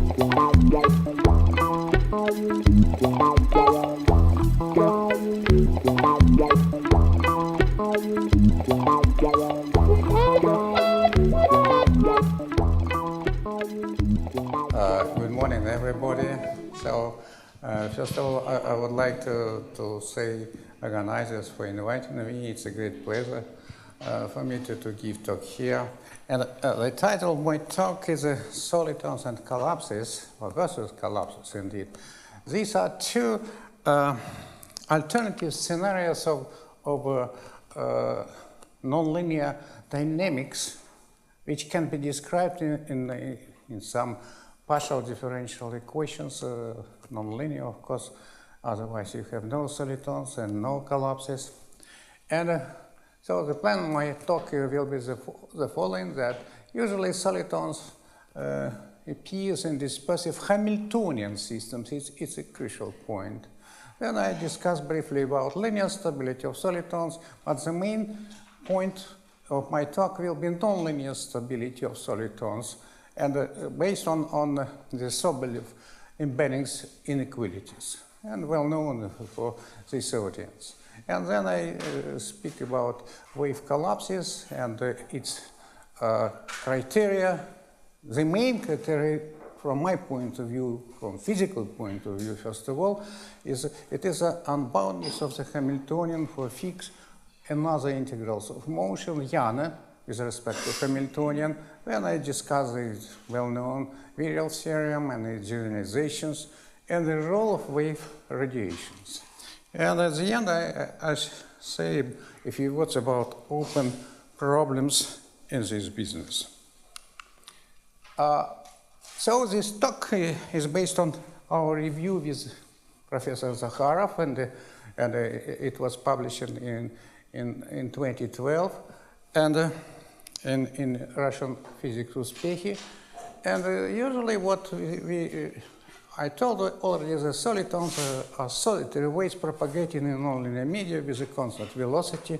Good morning, everybody. So, first of all, I would like to say organizers for inviting me. It's a great pleasure for me to give talk here. And the title of my talk is Solitons and Collapses, or versus collapses indeed. These are two alternative scenarios of nonlinear dynamics, which can be described in some partial differential equations, nonlinear, of course. Otherwise, you have no solitons and no collapses. And so the plan of my talk will be the following: that usually solitons appears in dispersive Hamiltonian systems. It's a crucial point. Then I discuss briefly about linear stability of solitons, but the main point of my talk will be nonlinear stability of solitons, and based on the Sobolev embeddings inequalities, and well known for this audience. And then I speak about wave collapses and its criteria. The main criteria, from my point of view, from physical point of view, first of all, is it is an unboundedness of the Hamiltonian for fixed and other integrals of motion, Yana, with respect to Hamiltonian. Then I discuss the well-known virial theorem and its generalizations and the role of wave radiations. And at the end, I say a few words about open problems in this business. So this talk is based on our review with Professor Zakharov, and it was published in 2012, and in Russian Physics Uspekhi. And usually what I told already, the solitons are solitary waves propagating in nonlinear media with a constant velocity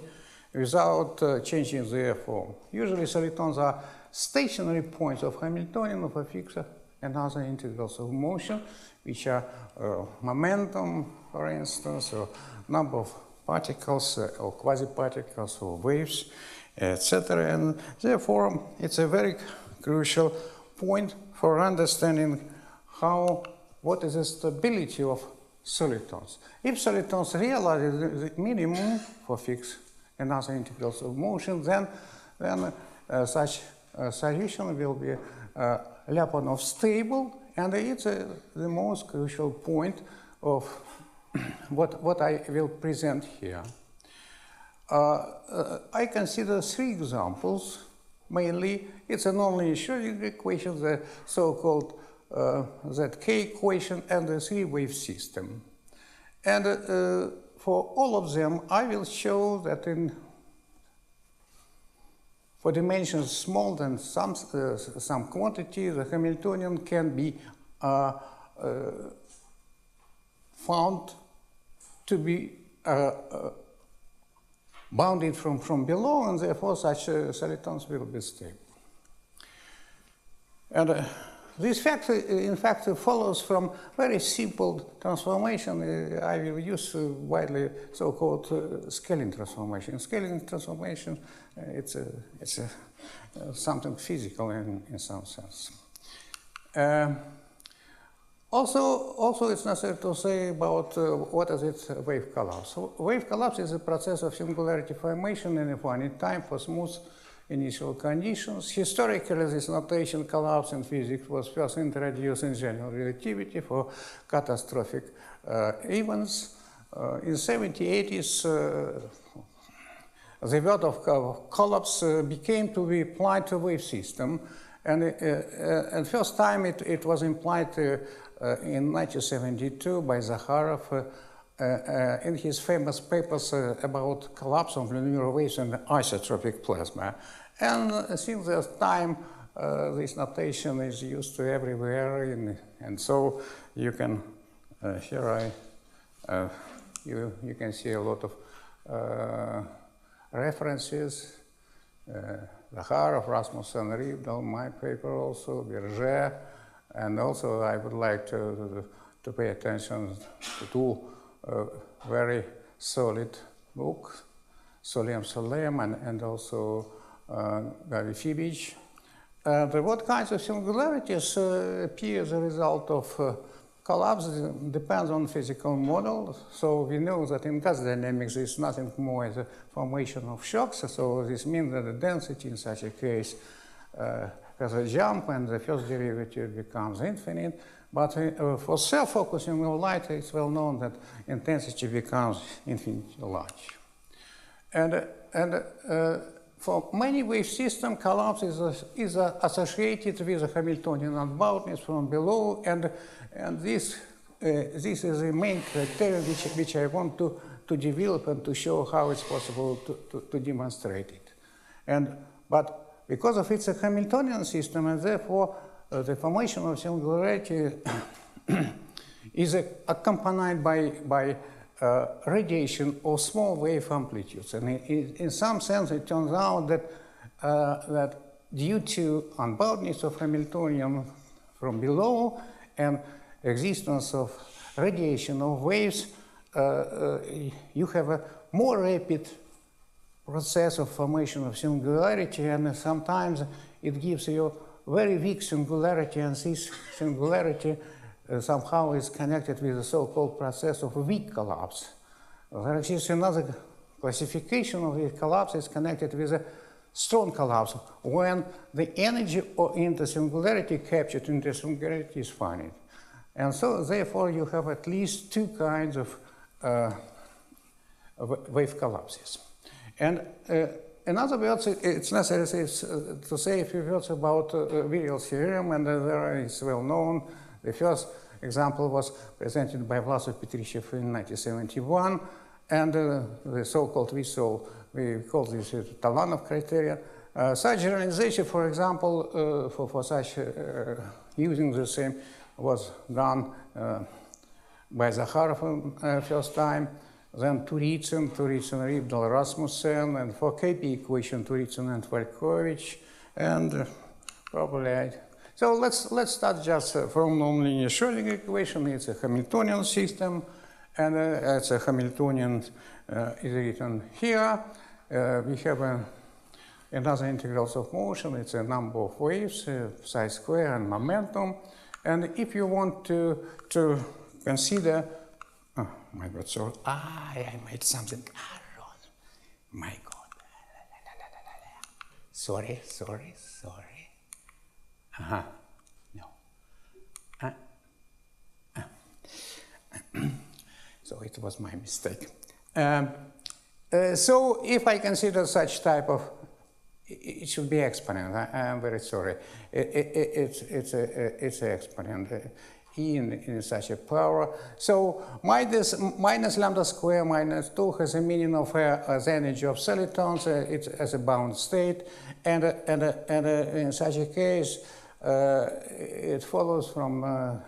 without changing their form. Usually solitons are stationary points of Hamiltonian of a fixed and other integrals of motion, which are momentum, for instance, or number of particles or quasi-particles or waves, etc. And therefore, it's a very crucial point for understanding what is the stability of solitons. If solitons realize the minimum for fixed and other integrals of motion, then such a solution will be Lyapunov stable, and it's the most crucial point of what I will present here. I consider three examples. Mainly, it's a nonlinear Schrodinger equation, the so-called ZK equation, and the three-wave system. And for all of them, I will show that for dimensions smaller than some quantity, the Hamiltonian can be found to be bounded from below, and therefore such solitons will be stable. And this fact, in fact, follows from very simple transformation. I will use widely so-called scaling transformation. Scaling transformation, it's something physical in some sense. Also, it's necessary to say about what is it wave collapse. Wave collapse is a process of singularity formation in a finite time for smooth initial conditions. Historically, this notation collapse in physics was first introduced in general relativity for catastrophic events. In the 1980s, the word of collapse became to be applied to wave system, and first time it was implied in 1972 by Zakharov in his famous papers about collapse of linear waves and isotropic plasma. And since that time, this notation is used everywhere, and so you can here you can see a lot of references. Zakharov, Rasmussen, Ribdal, my paper also, Berger, And also I would like to pay attention to two very solid books, Soleum and also Gavifibich. What kinds of singularities appear as a result of collapse depends on physical model. So we know that in gas dynamics there is nothing more as a formation of shocks. So this means that the density in such a case has a jump and the first derivative becomes infinite. But for self-focusing of light, it's well known that intensity becomes infinitely large. And for many wave systems, collapse is associated with a Hamiltonian unboundedness from below, and this is the main criterion which I want to develop and to show how it's possible to demonstrate it. But because of it's a Hamiltonian system, and therefore the formation of singularity is accompanied by radiation of small wave amplitudes. And in some sense, it turns out that due to unboundedness of Hamiltonian from below and existence of radiation of waves, you have a more rapid process of formation of singularity, and sometimes it gives you very weak singularity, and this singularity somehow is connected with the so-called process of weak collapse. There exists another classification of the collapse is connected with a strong collapse, when the energy in the singularity captured in the singularity is finite. And so, therefore, you have at least two kinds of wave collapses. And in other words, it's necessary to say a few words about virial theorem, and there is well known. The first example was presented by Vlasov Petryshev in 1971, and the so-called we call this Talanov criterion. Such generalization, for example, for such using the same was done by Zakharov first time, then Turitsyn, Ribdal, Rasmussen, and for KP equation, Turitsyn and Falkovich, and probably so let's start just from nonlinear Schrodinger equation. It's a Hamiltonian system, and it's a Hamiltonian is written here. We have another integrals of motion. It's a number of waves, psi square and momentum. And if you want to consider, oh my God, sorry, I made something wrong. My God, sorry. No. So it was my mistake. So if I consider such type of, it should be exponent. I'm very sorry. It's an exponent in such a power. So minus lambda square minus 2 has a meaning of the energy of solitons. It's as a bound state, and in such a case, it follows from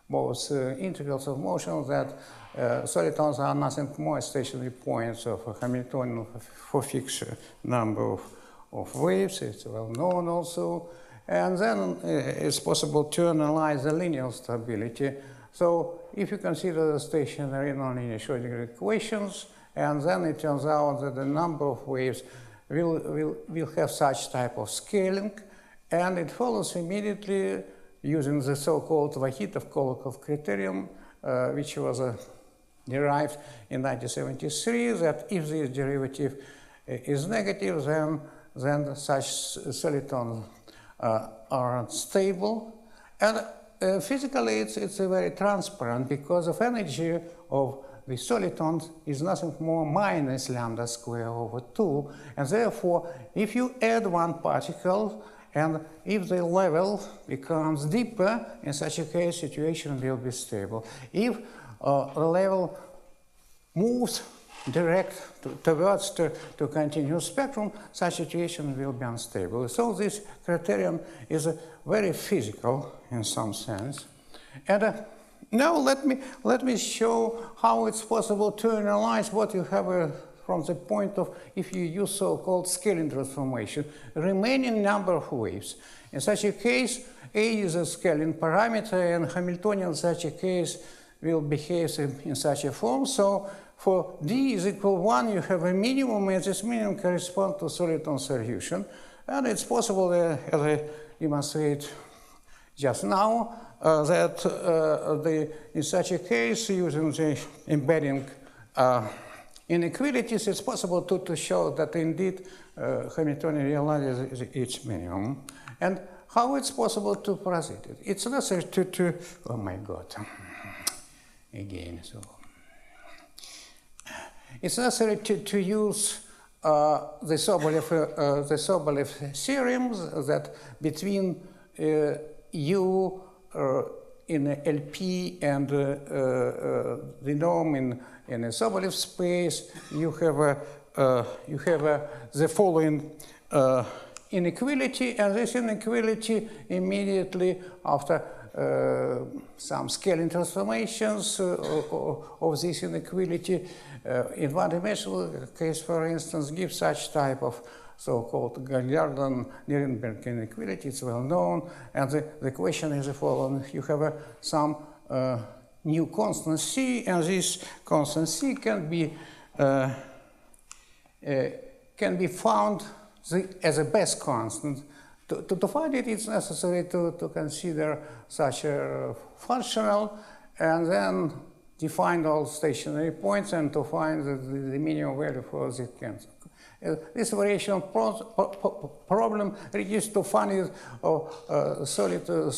both integrals of motion that solitons are nothing more stationary points of a Hamiltonian for fixed number of waves. It's well known also. And then it's possible to analyze the linear stability. So if you consider the stationary nonlinear Schrodinger equations, and then it turns out that the number of waves will have such type of scaling, and it follows immediately using the so-called Vahitov-Kolokov criterion, which was derived in 1973, that if this derivative is negative, then such solitons are unstable. And physically, it's very transparent, because of energy of the solitons is nothing more minus lambda square over 2. And therefore, if you add one particle, and if the level becomes deeper, in such a case, situation will be stable. If the level moves direct towards to continuous spectrum, such situation will be unstable. So this criterion is very physical in some sense. And now let me show how it's possible to analyze what you have from the point of, if you use so-called scaling transformation, remaining number of waves. In such a case, A is a scaling parameter, and Hamiltonian in such a case will behave in such a form. So for D is equal 1, you have a minimum, and this minimum corresponds to soliton solution. And it's possible, as I demonstrated just now, that in such a case, using the embedding inequalities, it's possible to show that indeed Hamiltonian realizes its minimum. And how it's possible to proceed it? It's necessary to oh my God, again, so. It's necessary to use the Sobolev theorems that between U in LP and the norm in a Sobolev space, you have the following inequality, and this inequality immediately after some scaling transformations of this inequality in one-dimensional case, for instance, gives such type of so-called Gallardo-Nirenberg inequality. It's well known, and the question is the following: you have some new constant C, and this constant C can be found as a best constant. To find it, it's necessary to consider such a functional, and then define all stationary points, and to find the minimum value for this constant. This variation problem reduced to finding of solitary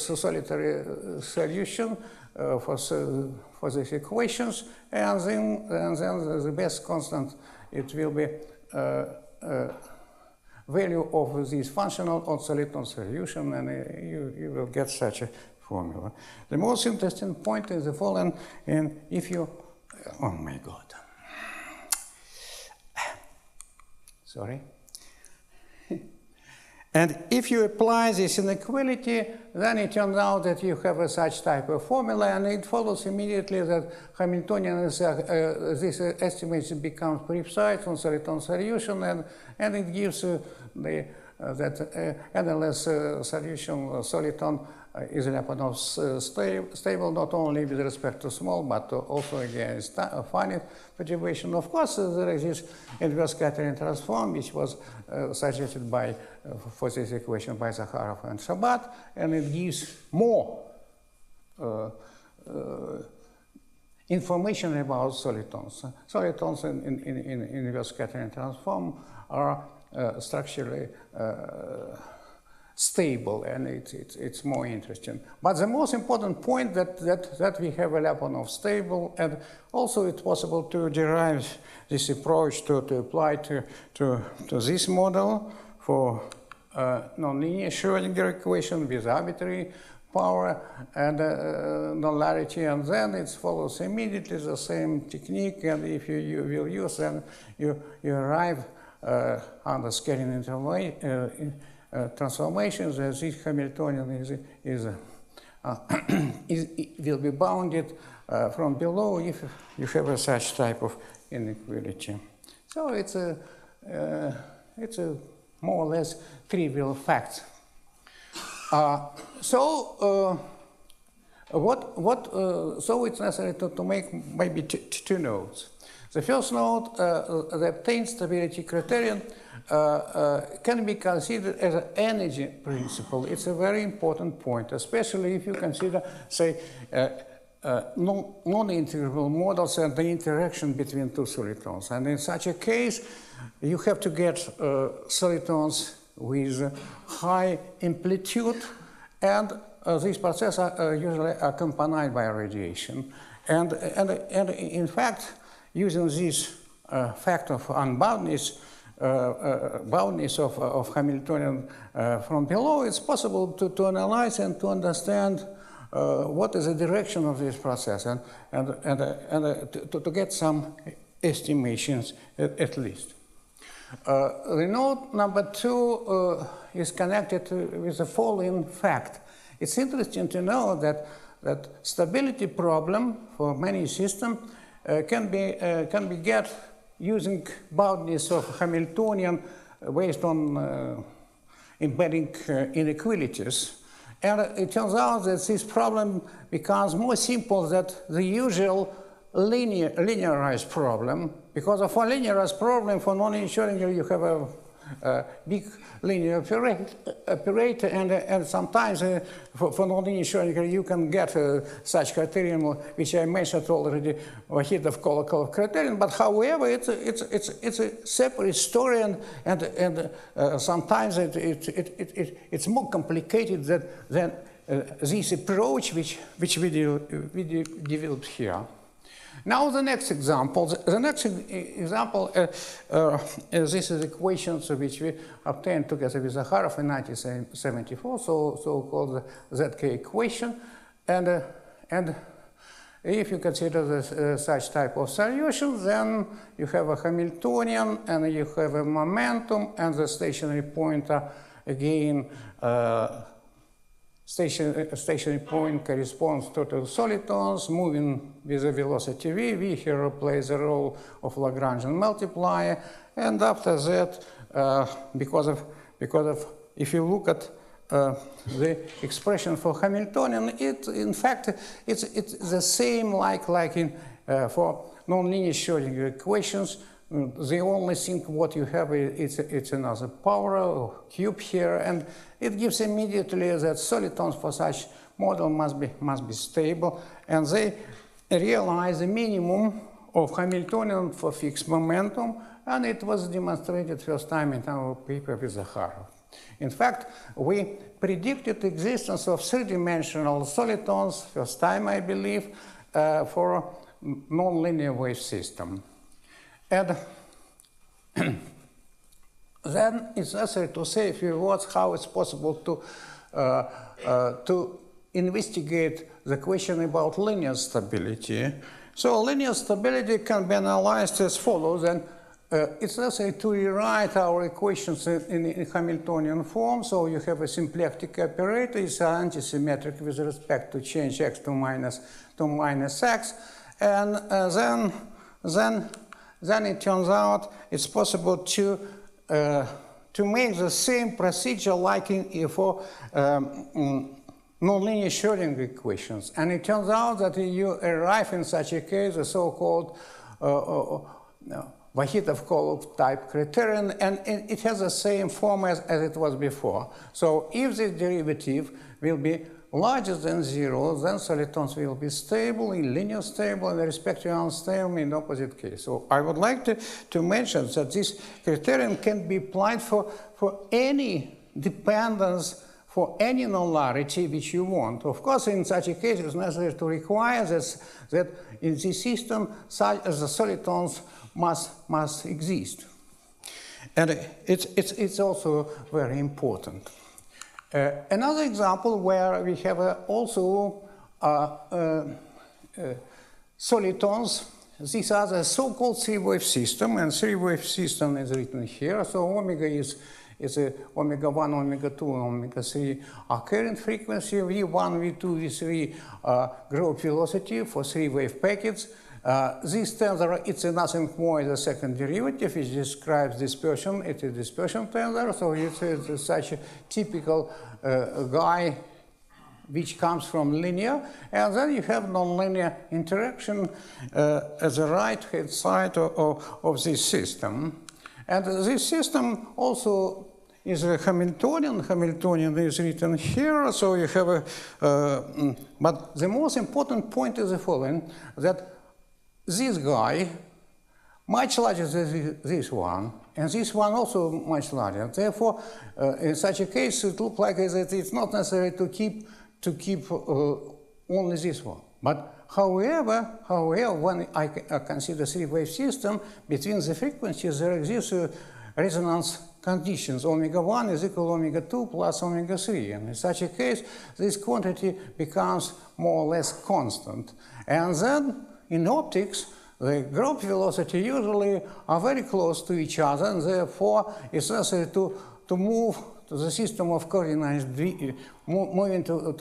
solution for these equations, and then the best constant, it will be value of this functional on soliton solution, and you will get such a formula. The most interesting point is the following, and if you, oh my God, sorry. And if you apply this inequality, then it turns out that you have such type of formula, and it follows immediately that Hamiltonian this estimation becomes precise on soliton solution, and it gives that NLS solution soliton is Lyapunov stable, not only with respect to small, but also against finite perturbation. Of course, there is this inverse scattering transform, which was suggested by, for this equation by Zakharov and Shabat, and it gives more information about solitons. Solitons in inverse scattering transform are structurally stable, and it's more interesting. But the most important point that we have a Lyapunov stable, and also it's possible to derive this approach to apply to this model for nonlinear Schrodinger equation with arbitrary power and nonlinearity, and then it follows immediately the same technique, and if you will use, then you arrive under scaling transformations, as this Hamiltonian will be bounded from below if you have such type of inequality. So it's a more or less trivial fact. So it's necessary to make maybe two notes. The first note, the obtained stability criterion can be considered as an energy principle. It's a very important point, especially if you consider, say, non-integrable models and the interaction between two solitons. And in such a case, you have to get solitons with high amplitude, and these processes are usually accompanied by radiation. And in fact, using this fact of unboundedness, boundedness of Hamiltonian from below, it's possible to analyze and to understand what is the direction of this process, and to get some estimations at least. The note number 2 is connected with the following fact. It's interesting to know that stability problem for many systems can be get using boundedness of Hamiltonian based on embedding inequalities. And it turns out that this problem becomes more simple than the usual linearized problem. Because of a linearized problem, for nonlinear Schrodinger, you have a big linear operator, and sometimes for nonlinear Schrodinger, you can get such criterion, which I mentioned already, hit of Kolokov criterion. But however, it's a separate story, and sometimes it's more complicated than this approach which we developed here. Now the next example. The next example, this is equations which we obtained together with Zakharov in 1974, so-called ZK equation, and if you consider this, such type of solution, then you have a Hamiltonian, and you have a momentum, and the stationary pointer again. Stationary point corresponds to the solitons moving with the velocity v. V here plays the role of Lagrangian multiplier, and after that, because of if you look at the expression for Hamiltonian, in fact it's the same like in for nonlinear Schrodinger equations. The only thing what you have is it's another power or cube here, and it gives immediately that solitons for such model must be stable, and they realize the minimum of Hamiltonian for fixed momentum, and it was demonstrated first time in our paper with Zakharov. In fact, we predicted the existence of three-dimensional solitons first time, I believe, for a nonlinear wave system. And then it's necessary to say a few words how it's possible to investigate the question about linear stability. So linear stability can be analyzed as follows, and it's necessary to rewrite our equations in Hamiltonian form. So you have a symplectic operator, it's antisymmetric with respect to change x to minus x, and then it turns out it's possible to make the same procedure like for nonlinear Schrodinger equations. And it turns out that you arrive in such a case a so-called Vahitov-Kolov type criterion, and it has the same form as it was before. So if this derivative will be larger than 0, then solitons will be stable, in linear stable, and respectively unstable in opposite case. So I would like to mention that this criterion can be applied for any dependence, for any nonlinearity which you want. Of course, in such a case, it's necessary to require that in this system, such as the solitons must exist. And it's also very important. Another example where we have also solitons. These are the so-called three-wave system, and three-wave system is written here. So omega is omega 1, omega 2, omega 3 are current frequency, V1, V2, V3 group velocity for three-wave packets. This tensor, it's nothing more than a second derivative, which describes dispersion. It's a dispersion tensor, so it's such a typical guy which comes from linear. And then you have nonlinear interaction at the right-hand side of this system. And this system also is a Hamiltonian. Hamiltonian is written here, so you have a... but the most important point is the following, that this guy much larger than this one, and this one also much larger. Therefore, in such a case, it looks like that it's not necessary to keep only this one. But however, when I consider three-wave system, between the frequencies there exists resonance conditions. Omega 1 is equal to omega 2 plus omega 3. And in such a case, this quantity becomes more or less constant. And then, in optics, the group velocity usually are very close to each other, and therefore it's necessary to move to the system of coordinates moving to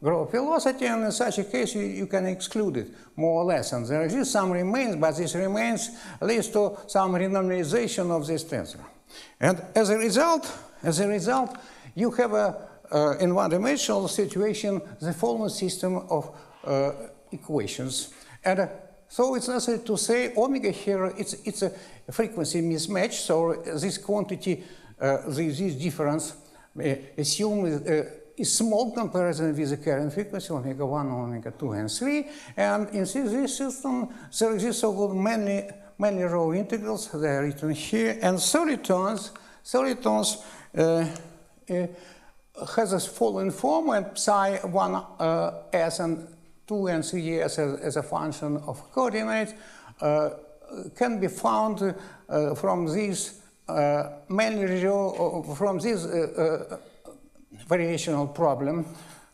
group velocity, and in such a case you can exclude it more or less, and there exists some remains, but this remains leads to some renormalization of this tensor. And as a result, you have a in one-dimensional situation the following system of equations. And so it's necessary to say omega here, it's a frequency mismatch, so this quantity, this difference, assume is small comparison with the current frequency, omega 1, omega 2, and 3. And in this system, there exist so-called many row integrals, they are written here, and solitons has a following form, and psi 1 s and 2 and 3 s as a function of coordinates can be found from this from this variational problem,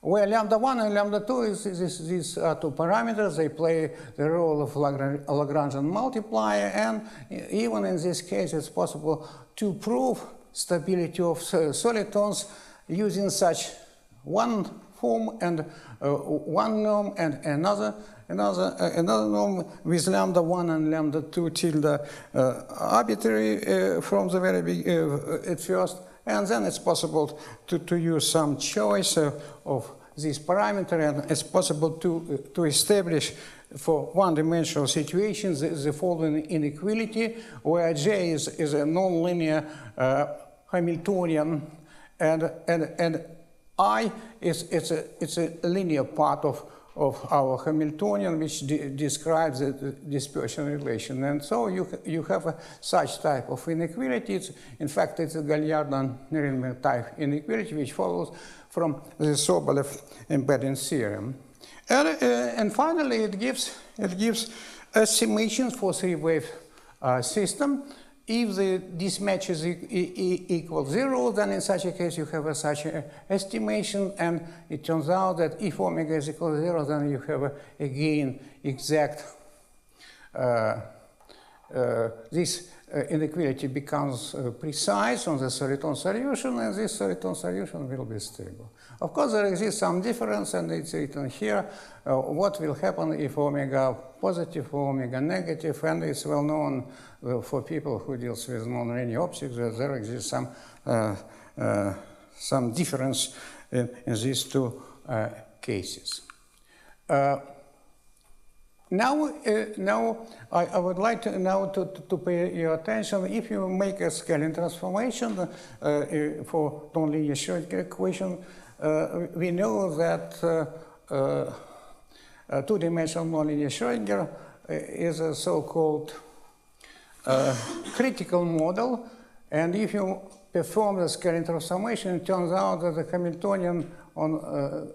where lambda 1 and lambda 2 these are two parameters. They play the role of Lagrangian multiplier, and even in this case it's possible to prove stability of solitons using such one form and one norm and another norm with lambda 1 and lambda 2 tilde arbitrary from the very at first, and then it's possible to use some choice of this parameter, and it's possible to establish for one-dimensional situations the following inequality, where J is a nonlinear Hamiltonian, and I it's a linear part of our Hamiltonian, which describes the dispersion relation. And so you have such type of inequality. In fact, it's a Galliard-Nirenberg type inequality, which follows from the Sobolev embedding theorem. And finally, it gives estimations for three-wave system. If this match is equal 0, then in such a case you have such an estimation, and it turns out that if omega is equal to 0, then you have again exact, this inequality becomes precise on the soliton solution, and this soliton solution will be stable. Of course, there exists some difference, and it's written here, what will happen if omega positive or omega negative, and it's well known for people who deals with nonlinear optics that there exists some difference in these two cases. Now I would like to pay your attention. If you make a scaling transformation for nonlinear Schrodinger equation, we know that two-dimensional nonlinear Schrodinger is a so-called critical model, and if you perform the scaling transformation, it turns out that the Hamiltonian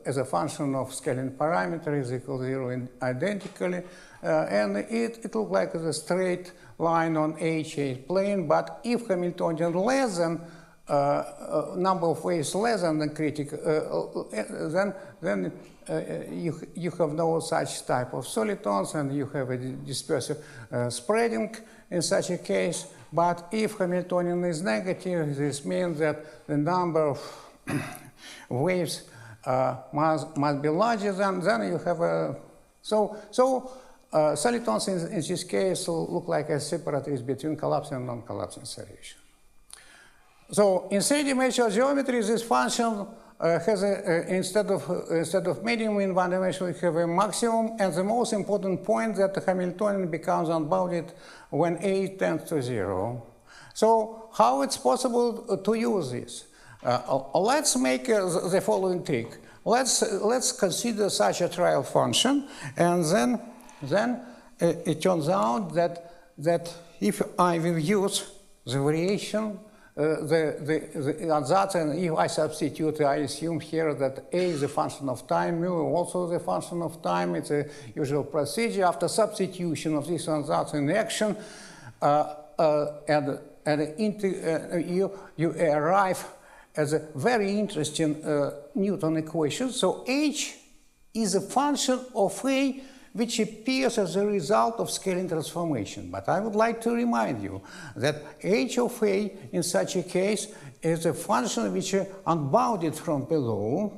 as a function of scaling parameter is equal to 0 identically, and it looks like a straight line on H plane. But if Hamiltonian less than number of waves less than the critical, then you have no such type of solitons, and you have a dispersive spreading in such a case. But if Hamiltonian is negative, this means that the number of waves must be larger than you have a solitons in this case look like a separatist between collapsing and non-collapsing solution. So in three-dimensional geometry, this function has instead of minimum in one dimension, we have a maximum, and the most important point that the Hamiltonian becomes unbounded when A tends to 0. So how it's possible to use this? Let's make the following trick. Let's consider such a trial function, and then it turns out that if I will use the variation, the ansatz, and if I substitute, I assume here that A is a function of time, mu also the function of time. It's a usual procedure. After substitution of this ansatz in action, you arrive at a very interesting Newton equation. So H is a function of A which appears as a result of scaling transformation. But I would like to remind you that h of a in such a case is a function which is unbounded from below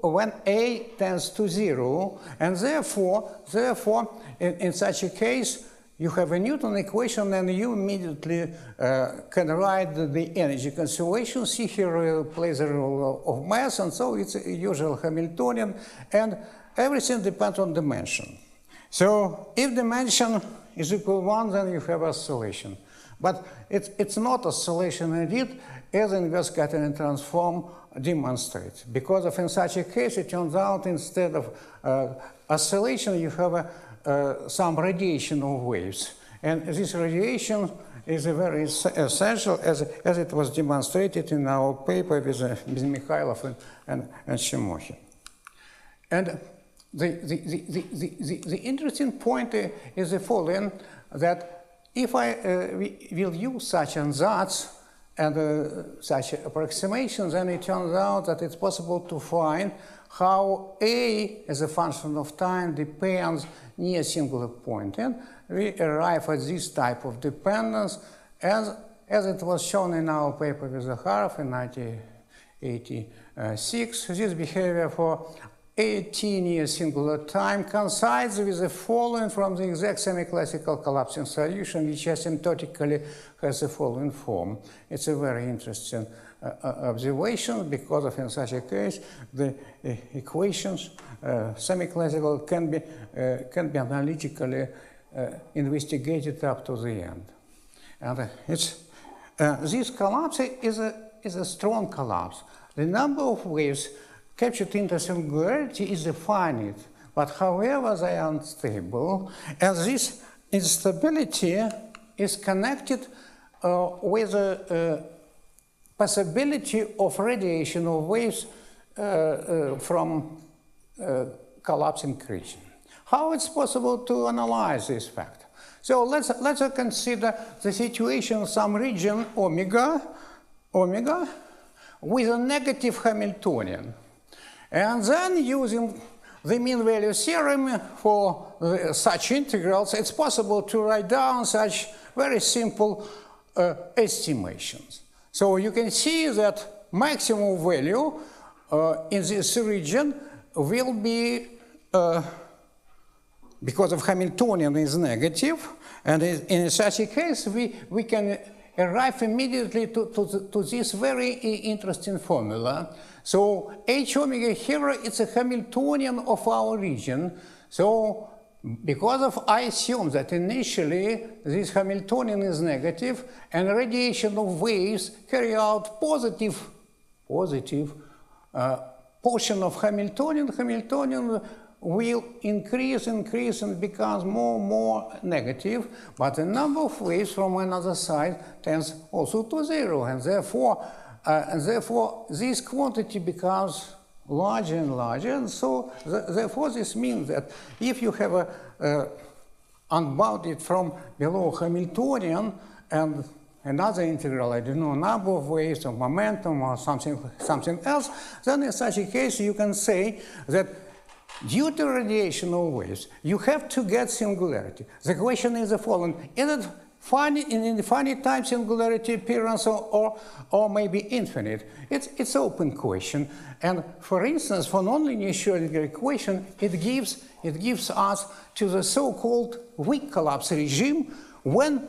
when a tends to 0, and therefore in such a case you have a Newton equation and you immediately can write the energy conservation. See here plays a role of mass, and so it's a usual Hamiltonian, and everything depends on dimension. So if dimension is equal to 1, then you have oscillation. But it's not oscillation indeed, as inverse scattering transform demonstrates. Because of in such a case, it turns out instead of oscillation, you have some radiation of waves. And this radiation is a very essential, as it was demonstrated in our paper with Mikhailov and Shimokhin. And the interesting point is the following, that if I will use such ansatz and such approximations, then it turns out that it's possible to find how A as a function of time depends near a singular point. And we arrive at this type of dependence as it was shown in our paper with Zakharov in 1986. This behavior for AT near singular time coincides with the following from the exact semi-classical collapsing solution, which asymptotically has the following form. It's a very interesting observation, because of in such a case the equations semi-classical can be analytically investigated up to the end. And this collapse is a strong collapse. The number of waves captured into singularity is finite, but however they are unstable, and this instability is connected with the possibility of radiation of waves from collapsing region. How it's possible to analyze this fact? So let's consider the situation of some region omega with a negative Hamiltonian. And then using the mean value theorem for such integrals, it's possible to write down such very simple estimations. So you can see that maximum value in this region will be, because of Hamiltonian is negative, and in such a case we can arrive immediately to this very interesting formula. So H omega here, it's a Hamiltonian of our region. So because of I assume that initially this Hamiltonian is negative and radiation of waves carry out positive portion of Hamiltonian will increase and becomes more negative, but the number of waves from another side tends also to 0, and therefore this quantity becomes larger and larger, and so therefore this means that if you have a unbounded from below Hamiltonian and another integral, I don't know, number of waves or momentum or something else, then in such a case you can say that due to radiation of waves, you have to get singularity. The question is the following: is it finite, in infinite time singularity appearance or maybe infinite? It's an open question. And for instance, for nonlinear Schrodinger equation, it gives us to the so-called weak collapse regime when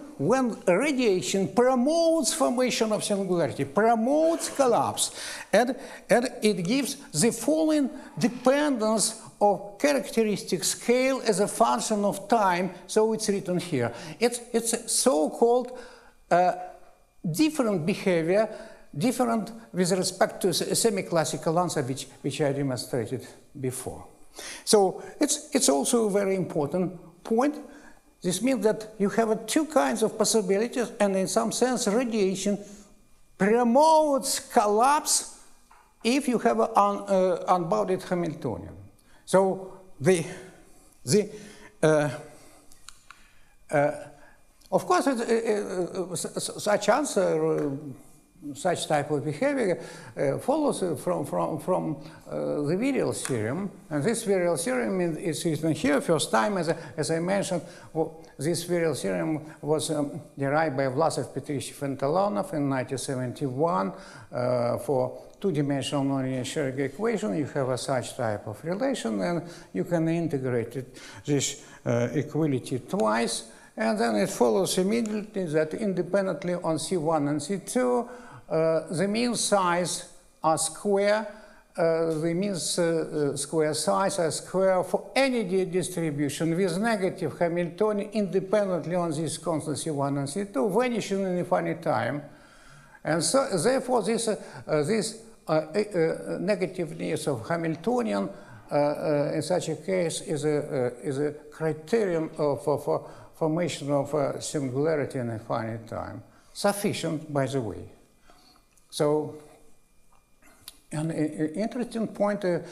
radiation promotes formation of singularity, promotes collapse, and it gives the following dependence of characteristic scale as a function of time, so it's written here. It's so-called different behavior, different with respect to a semi-classical answer, which I demonstrated before. So it's also a very important point. This means that you have two kinds of possibilities, and in some sense radiation promotes collapse if you have an unbounded Hamiltonian. So of course such answer such type of behavior follows from the virial theorem, and this virial theorem is written here first time. As I mentioned, this virial theorem was derived by Vlasov, Petryshev, and Talonov in 1971 for two-dimensional nonlinear Schrodinger equation. You have a such type of relation, and you can integrate this equality twice, and then it follows immediately that independently on C1 and C2, the mean size are square, the mean square size are square for any distribution with negative Hamiltonian independently on this constant C1 and C2 vanishing in infinite time. And so therefore this negativeness of Hamiltonian in such a case is a criterion for formation of singularity in infinite time. Sufficient, by the way. So, an interesting point is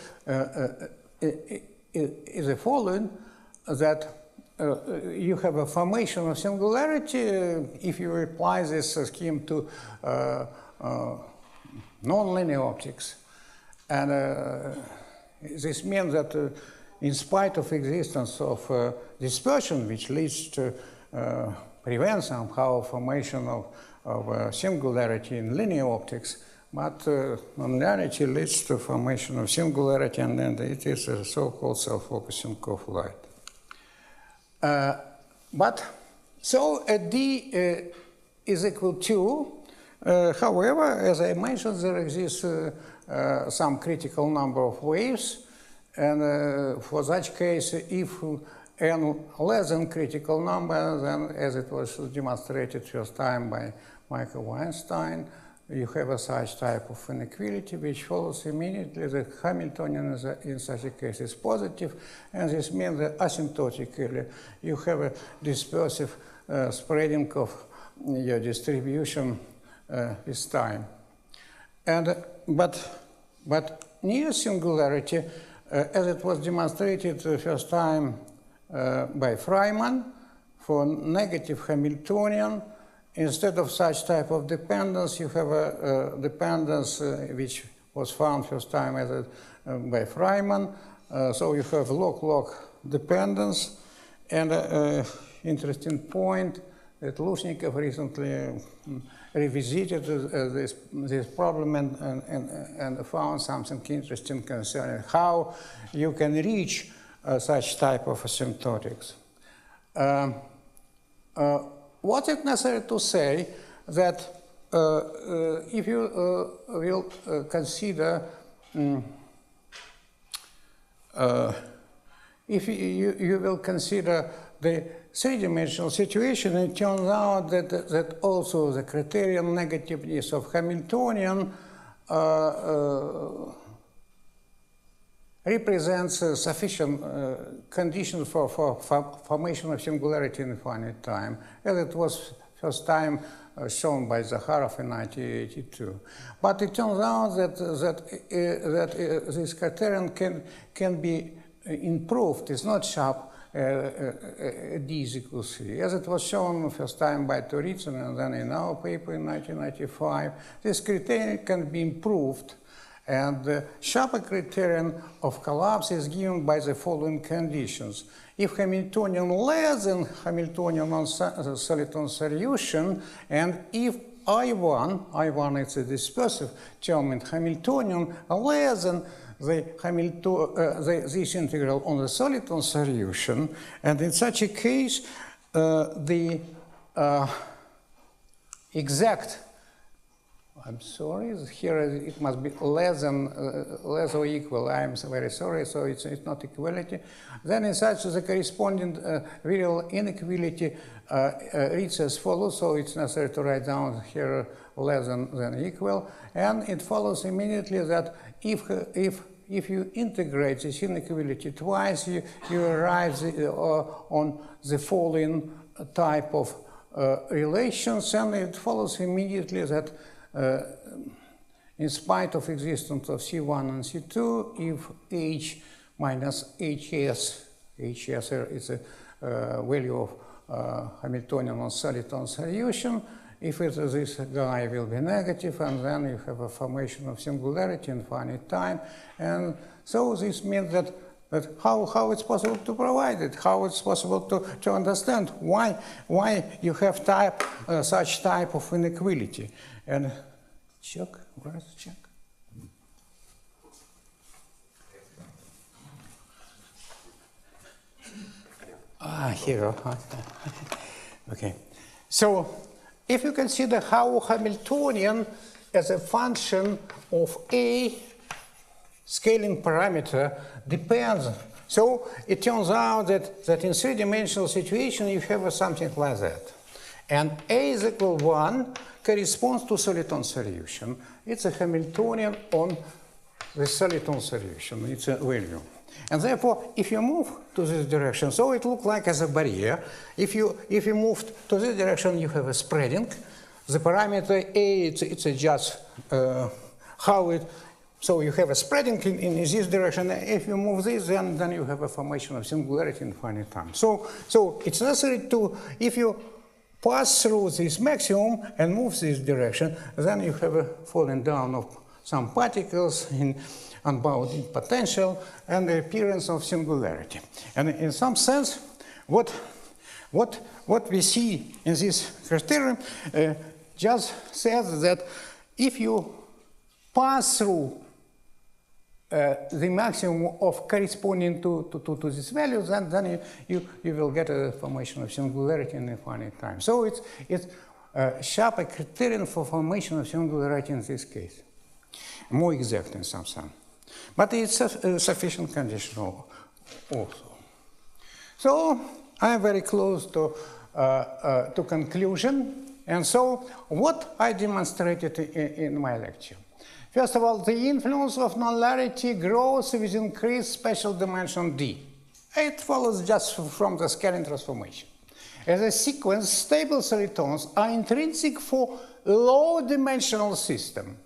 the following, that you have a formation of singularity if you apply this scheme to nonlinear optics. And this means that in spite of existence of dispersion, which leads to prevent somehow formation of singularity in linear optics, but nonlinearity leads to formation of singularity, and then it is a so-called self-focusing of light. But so D is equal to, however, as I mentioned, there exists some critical number of waves, and for such case, if n less than critical number, then as it was demonstrated first time by Michael Weinstein, you have a such type of inequality which follows immediately that Hamiltonian in such a case is positive, and this means that asymptotically you have a dispersive spreading of your distribution with time. And but near singularity, as it was demonstrated the first time by Freiman, for negative Hamiltonian, instead of such type of dependence, you have a dependence which was found first time by Freiman. So you have log-log dependence. And interesting point that Lushnikov recently revisited this problem and found something interesting concerning how you can reach such type of asymptotics. What is necessary to say that if you will consider, if you will consider the three-dimensional situation, it turns out that also the criterion negativeness of Hamiltonian represents a sufficient condition for formation of singularity in infinite time, as it was first time shown by Zakharov in 1982. But it turns out that this criterion can be improved. It's not sharp D is equal to 3, as it was shown first time by Toritsin and then in our paper in 1995. This criterion can be improved, and the sharper criterion of collapse is given by the following conditions. If Hamiltonian less than Hamiltonian on soliton solution, and if I1 is a dispersive term in Hamiltonian, less than this integral on the soliton solution, and in such a case, the exact, I'm sorry, here it must be less or equal. I'm very sorry, so it's not equality. Then in such the corresponding virial inequality reads as follows, so it's necessary to write down here less than equal, and it follows immediately that if you integrate this inequality twice, you arrive on the following type of relations, and it follows immediately that in spite of existence of C1 and C2, if H minus HS is a value of Hamiltonian on soliton solution, if this guy will be negative, and then you have a formation of singularity in finite time. And so this means that how it's possible to provide it, how it's possible to understand why you have such type of inequality. And check, where's check? Here. Okay. So if you consider how Hamiltonian as a function of a scaling parameter depends. So it turns out that in three-dimensional situation you have something like that. And A is equal 1 corresponds to soliton solution. It's a Hamiltonian on the soliton solution. It's a value. And therefore, if you move to this direction, so it looks like as a barrier. If you move to this direction, you have a spreading. The parameter A, it's just how it. So you have a spreading in this direction. If you move this, then you have a formation of singularity in finite time. So it's necessary to, if you pass through this maximum and move this direction, then you have a falling down of some particles in unbounded potential and the appearance of singularity. And in some sense, what we see in this criterion just says that if you pass through the maximum of corresponding to this value, then you will get a formation of singularity in infinite time. So it's sharp a criterion for formation of singularity in this case. More exact in some sense. But it's a sufficient condition also. So I'm very close to conclusion. And so what I demonstrated in my lecture. First of all, the influence of nonlinearity grows with increased spatial dimension D. It follows just from the scaling transformation. As a sequence, stable solitons are intrinsic for low-dimensional system,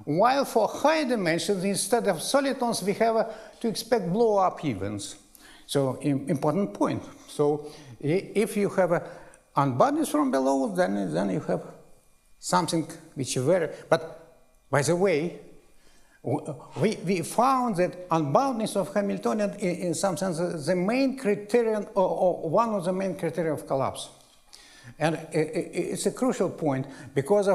while for high dimensions, instead of solitons, we have to expect blow-up events. So, important point. So, if you have a unboundedness from below, then you have something which is very. But by the way, we found that unboundedness of Hamiltonian in some sense the main criterion or one of the main criteria of collapse. And it's a crucial point because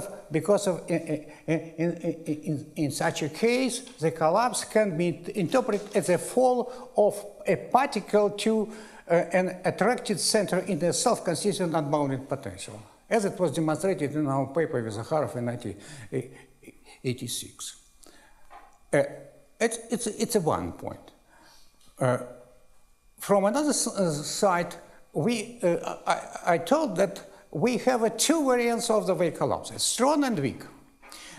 in such a case the collapse can be interpreted as a fall of a particle to an attracted center in a self-consistent unbounded potential, as it was demonstrated in our paper with Zakharov in 1986. It's a one point. From another side, I told that we have two variants of the wave collapse, strong and weak.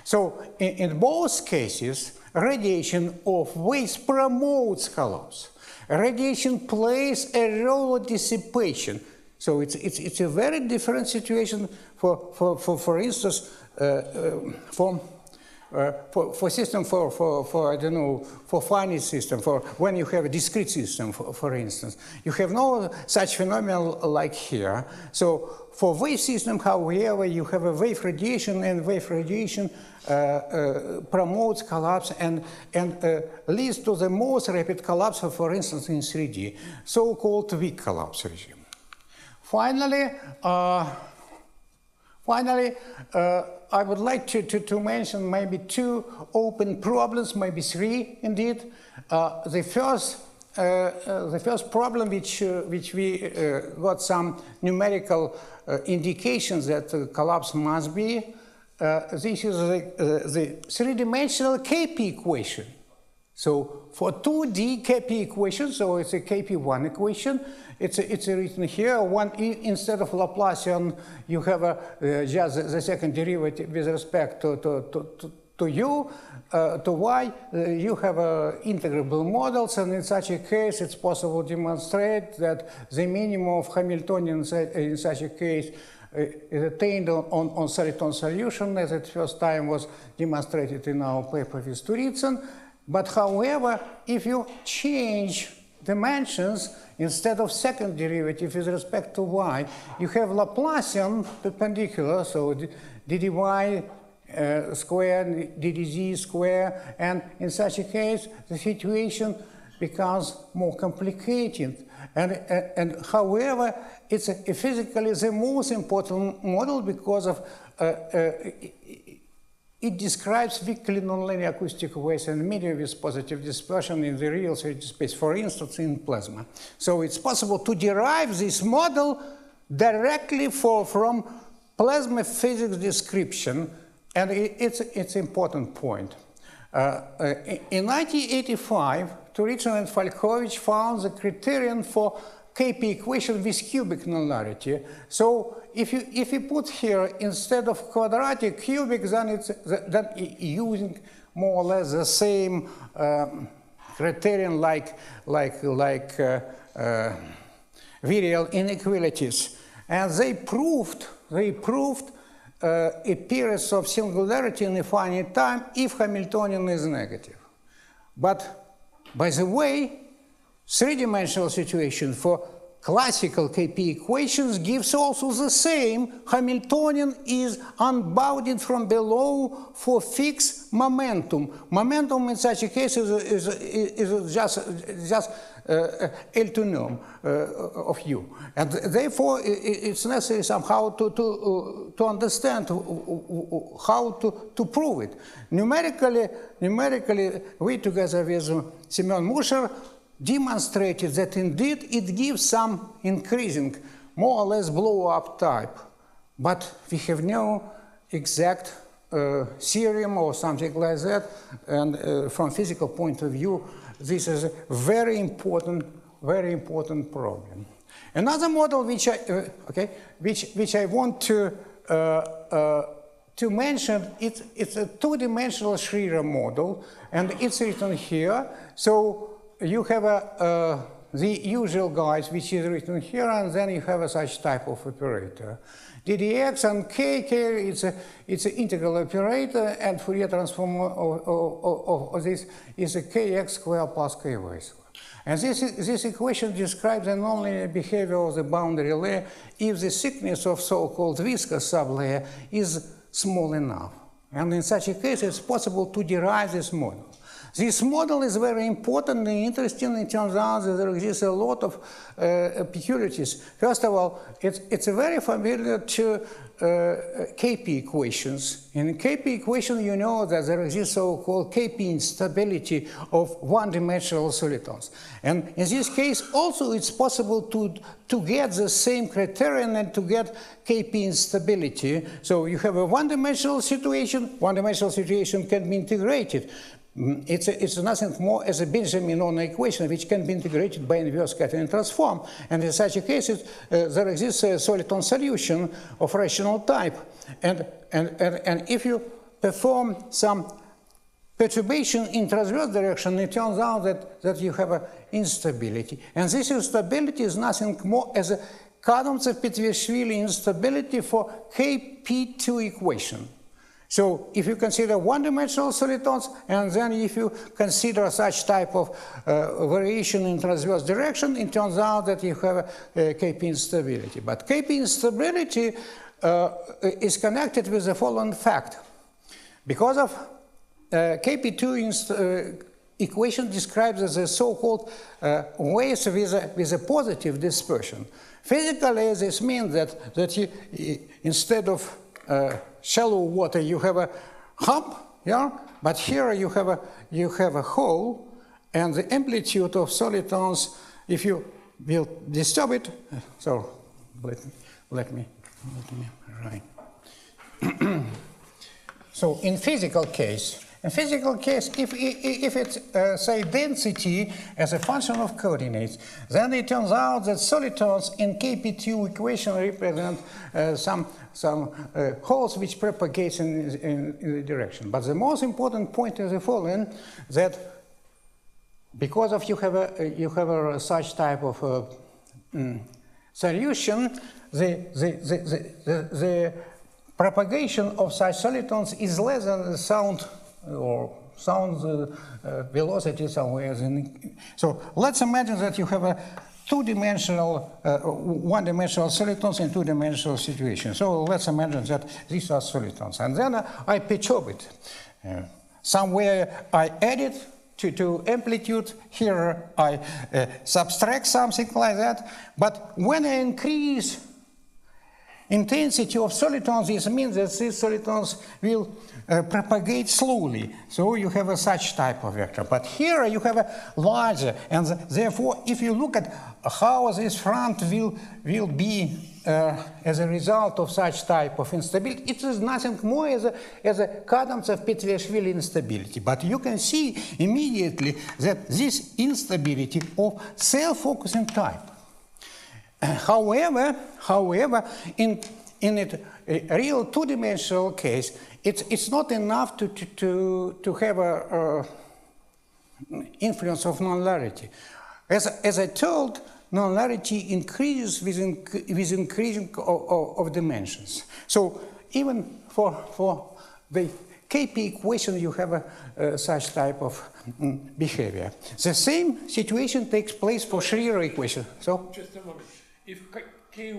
So in both cases, radiation of waves promotes collapse. Radiation plays a role of dissipation. So it's a very different situation for instance, for system for I don't know, for finite system, for when you have a discrete system, for instance, you have no such phenomenon like here. So for wave system, however, you have a wave radiation, and wave radiation promotes collapse and leads to the most rapid collapse, for instance, in 3D, so-called weak collapse regime. Finally, I would like to mention maybe two open problems, maybe three indeed. The first problem, which we got some numerical indications that collapse must be, this is the three-dimensional KP equation. So for 2D KP equation, so it's a KP1 equation. It's written here. One instead of Laplacian, you have just the second derivative with respect to u, to y. You have integrable models, and in such a case, it's possible to demonstrate that the minimum of Hamiltonian in such a case is attained on soliton solution, as it first time was demonstrated in our paper with Sriram. But however, if you change dimensions, instead of second derivative with respect to y, you have Laplacian perpendicular, so ddy square, ddz square, and in such a case, the situation becomes more complicated. And however, it's physically the most important model because of it describes weakly nonlinear acoustic waves and media with positive dispersion in the real space, for instance, in plasma. So it's possible to derive this model directly from plasma physics description, and it's an important point. In 1985, Criterion and Falkovich found the criterion for KP equation with cubic nonlinearity. So if you put here instead of quadratic cubic, then using more or less the same criterion like virial inequalities, and they proved appearance of singularity in a finite time if Hamiltonian is negative. But by the way, three-dimensional situation for classical KP equations gives also the same. Hamiltonian is unbounded from below for fixed momentum. Momentum in such a case is just L2 of U. And therefore, it's necessary somehow to understand how to prove it. Numerically, we together with Semyon Musher demonstrated that indeed it gives some increasing, more or less blow-up type. But we have no exact theorem or something like that, and from physical point of view, this is a very important problem. Another model which I want to mention, it's a two-dimensional Sriram model, and it's written here. So you have the usual guys, which is written here, and then you have such type of operator. ddx and k it's an integral operator, and Fourier transform of this is a kx squared plus ky squared. And this equation describes the nonlinear behavior of the boundary layer if the thickness of so-called viscous sublayer is small enough. And in such a case, it's possible to derive this model. This model is very important and interesting. It turns out that there exists a lot of peculiarities. First of all, it's very familiar to KP equations. In KP equation, you know that there exists so-called KP instability of one-dimensional solitons. And in this case, also it's possible to get the same criterion and to get KP instability. So you have a one-dimensional situation. One-dimensional situation can be integrated. It's nothing more as a Benjamin-Ono equation, which can be integrated by inverse scattering transform. And in such a case, there exists a soliton solution of rational type. And if you perform some perturbation in transverse direction, it turns out that you have an instability. And this instability is nothing more as a Karamzev-Petriashvili instability for KP2 equation. So if you consider one-dimensional solitons, and then if you consider such type of variation in transverse direction, it turns out that you have a KP instability. But KP instability is connected with the following fact. Because of KP2 equation describes as a so-called waves with a positive dispersion. Physically, this means that you, instead of shallow water, you have a hump, yeah? But here you have a hole, and the amplitude of solitons, if you will disturb it, so let me write. So in physical case, if it's say density as a function of coordinates, then it turns out that solitons in KP2 equation represent some holes which propagate in the direction. But the most important point is the following: that because of you have a such type of solution, the propagation of such solitons is less than the sound or sound velocity somewhere. So let's imagine that you have a two-dimensional, one-dimensional solitons in two-dimensional situation. So let's imagine that these are solitons. And then I perturb it. Somewhere I add it to amplitude. Here I subtract something like that. But when I increase intensity of solitons, this means that these solitons will propagate slowly. So you have a such type of vector. But here you have a larger, and therefore, if you look at how this front will be as a result of such type of instability, it is nothing more as a cadence of Petriashvili instability. But you can see immediately that this instability of self-focusing type. However, in a real two-dimensional case, it's not enough to have a influence of nonlinearity. As I told, nonlinearity increases with increasing of dimensions. So even for the KP equation, you have such type of behavior. The same situation takes place for Sriram equation. So just a moment. If ky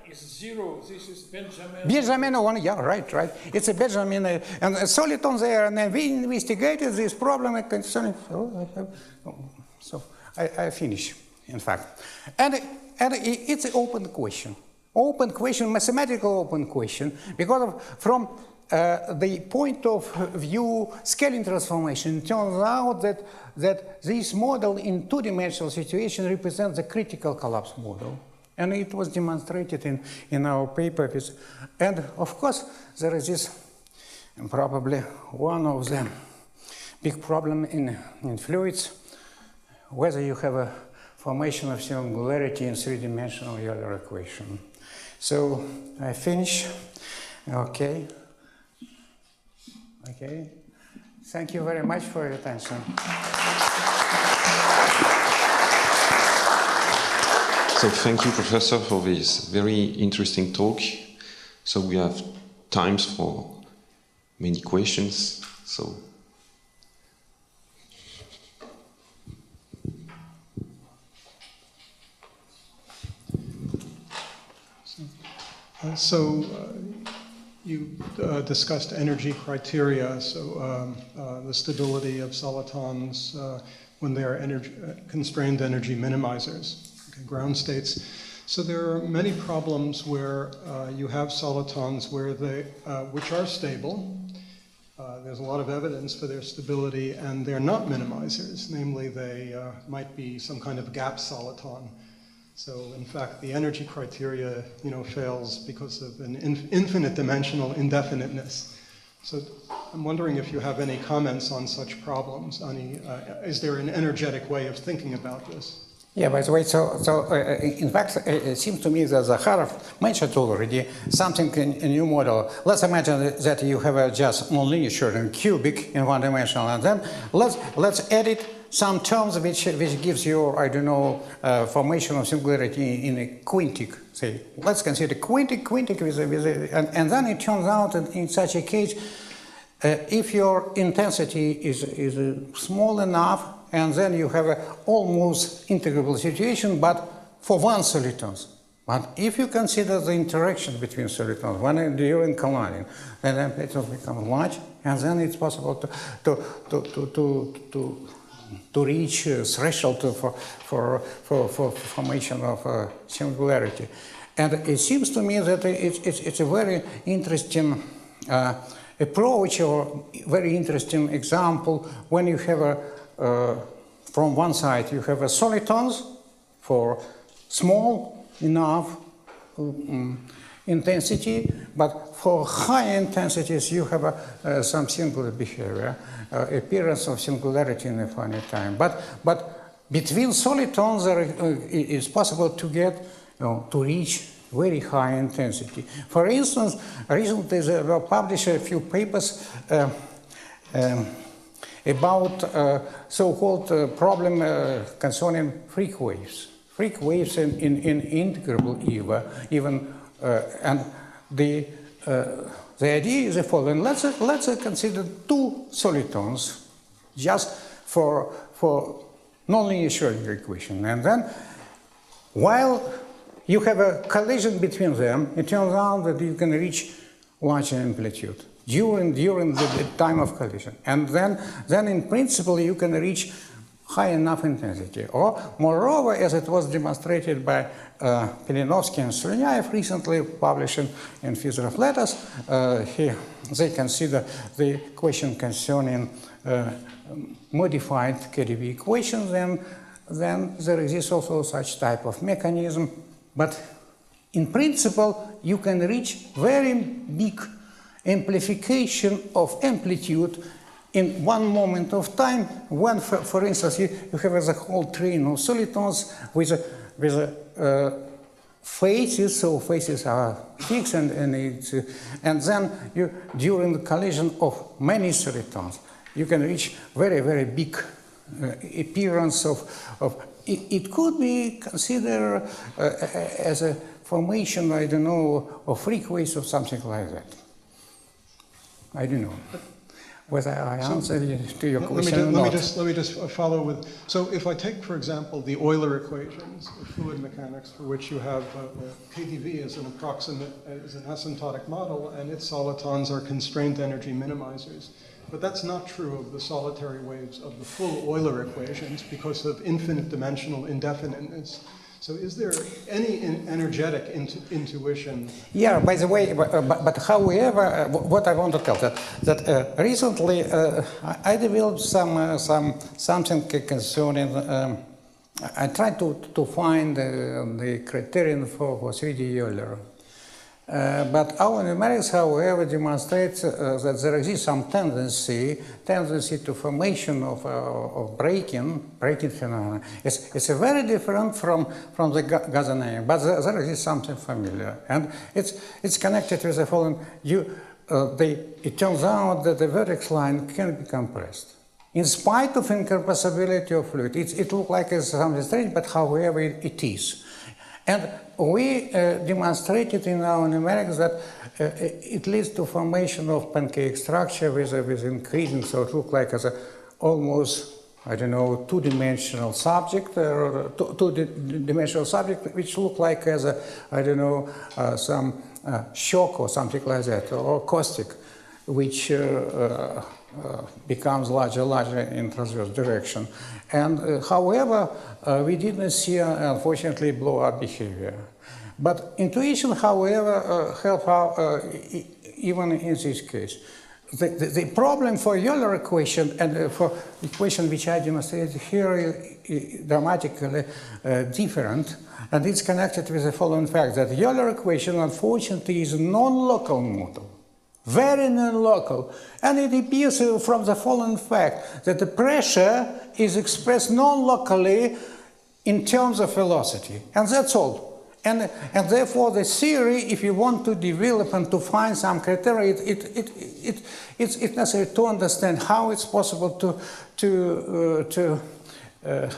is 0, this is Benjamin. Benjamin one, yeah, right. It's a Benjamin, and a soliton there, and we investigated this problem concerning. So I finish, in fact, and it's an open question, mathematical open question, because from the point of view scaling transformation, it turns out that this model in two-dimensional situation represents the critical collapse model. And it was demonstrated in our paper. And of course, there is this probably one of the big problem in fluids, whether you have a formation of singularity in three-dimensional Euler equation. So I finish. Okay. Thank you very much for your attention. So thank you, Professor, for this very interesting talk. So we have times for many questions. You discussed energy criteria, so the stability of solitons when they are constrained energy minimizers. Ground states. So there are many problems where you have solitons which are stable. There's a lot of evidence for their stability, and they're not minimizers. Namely, they might be some kind of gap soliton. So in fact, the energy criteria, fails because of an infinite dimensional indefiniteness. So I'm wondering if you have any comments on such problems. Is there an energetic way of thinking about this? Yeah, by the way, in fact, it seems to me that Zakharov mentioned already something in a new model. Let's imagine that you have just nonlinear Schrodinger cubic in one dimensional, and then let's edit some terms which gives you, I don't know, formation of singularity in a quintic. Say, let's consider quintic with and then it turns out that in such a case, if your intensity is small enough, and then you have an almost integrable situation, but for one solitons. But if you consider the interaction between solitons, when during colliding, then amplitudes become large, and then it's possible to reach a threshold for formation of singularity. And it seems to me that it's a very interesting approach, or very interesting example when you have from one side you have a solitons for small enough intensity, but for high intensities you have some singular behavior, appearance of singularity in a finite time. But between solitons it is possible to get to reach very high intensity. For instance, recently there were published a few papers about so-called problem concerning freak waves. Freak waves in integrable even and the the idea is the following. Let's consider two solitons just for nonlinear Schrodinger equation. And then, while you have a collision between them, it turns out that you can reach larger amplitude during the time of collision. And then in principle, you can reach high enough intensity. Or, moreover, as it was demonstrated by Pelinovsky and Sriram recently published in Physics of Letters, they consider the question concerning modified KdV equations, and then there exists also such type of mechanism. But in principle, you can reach very big amplification of amplitude in one moment of time when, for instance, you have a whole train of solitons with faces, so faces are fixed, and then you, during the collision of many solitons, you can reach very, very big appearance of it could be considered as a formation, I don't know, of frequency or something like that. I don't know whether I answered to your question or not. Let me just follow with, so if I take, for example, the Euler equations of fluid mechanics, for which you have KdV as an approximate, as an asymptotic model, and its solitons are constrained energy minimizers. But that's not true of the solitary waves of the full Euler equations because of infinite dimensional indefiniteness. So is there any energetic intuition? Yeah, by the way, but however, what I want to tell that recently I developed something concerning. I tried to find the criterion for 3D Euler. But our numerics, however, demonstrates that there exists some tendency to formation of breaking phenomena. It's very different from the Gaussian, but there exists something familiar, and it's connected with the following. It turns out that the vertex line can be compressed. In spite of incompressibility of fluid, it looks like it's something strange, but however it is. And we demonstrated in our numerics that it leads to formation of pancake structure with increasing, so it looks like as a almost, I don't know, two-dimensional subject, or two-dimensional subject, which look like as a, I don't know, some shock or something like that, or caustic, which becomes larger in transverse direction. And however, we didn't see, unfortunately, blow-up behavior. But intuition, however, helped out even in this case. The problem for Euler equation and for equation which I demonstrated here is dramatically different, and it's connected with the following fact that Euler equation, unfortunately, is a non-local model. Very non-local, and it appears from the following fact that the pressure is expressed non-locally in terms of velocity, and that's all. And therefore, the theory, if you want to develop and to find some criteria, it's necessary to understand how it's possible to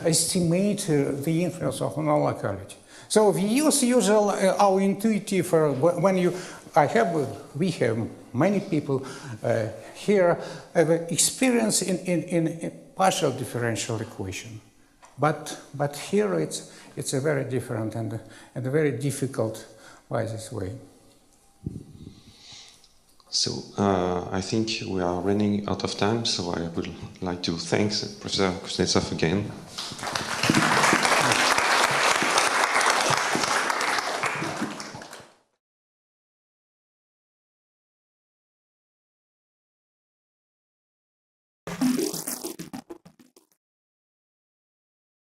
estimate the influence of non-locality. So we use usually our intuitive when you. We have many people here have experience in partial differential equation, but here it's a very different and a very difficult by this way. So I think we are running out of time, so I would like to thank Professor Kuznetsov again.